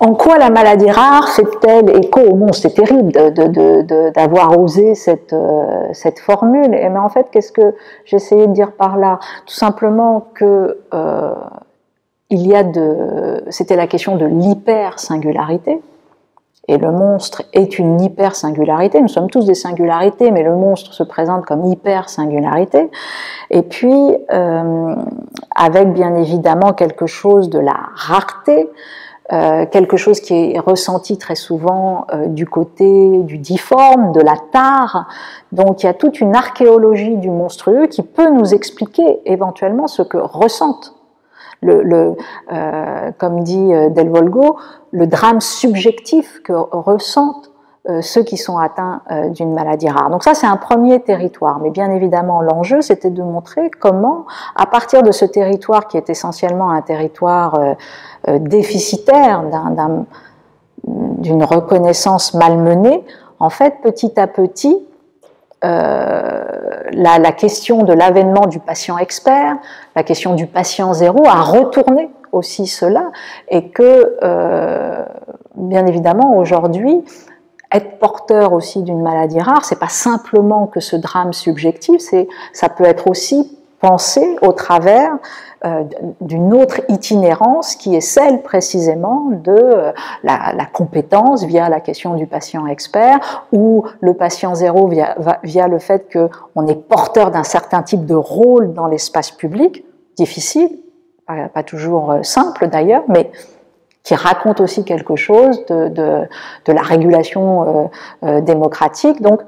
En quoi la maladie rare fait-elle écho au monstre? C'est terrible d'avoir osé cette formule. Et mais en fait, qu'est-ce que j'essayais de dire par là? Tout simplement que c'était la question de l'hyper-singularité. Et le monstre est une hyper-singularité. Nous sommes tous des singularités, mais le monstre se présente comme hyper-singularité. Et puis, avec bien évidemment quelque chose de la rareté, quelque chose qui est ressenti très souvent du côté du difforme, de la tare. Donc il y a toute une archéologie du monstrueux qui peut nous expliquer éventuellement ce que ressentent, comme dit Del Volgo, le drame subjectif que ressentent ceux qui sont atteints d'une maladie rare. Donc ça, c'est un premier territoire. Mais bien évidemment, l'enjeu, c'était de montrer comment, à partir de ce territoire qui est essentiellement un territoire déficitaire, d'une reconnaissance malmenée, en fait, petit à petit, la question de l'avènement du patient expert, la question du patient zéro a retourné aussi cela, et que, bien évidemment, aujourd'hui, être porteur aussi d'une maladie rare, c'est pas simplement que ce drame subjectif, ça peut être aussi pensé au travers d'une autre itinérance qui est celle précisément de la compétence via la question du patient expert, ou le patient zéro via le fait qu'on est porteur d'un certain type de rôle dans l'espace public, difficile, pas toujours simple d'ailleurs, mais qui raconte aussi quelque chose de la régulation démocratique. Donc,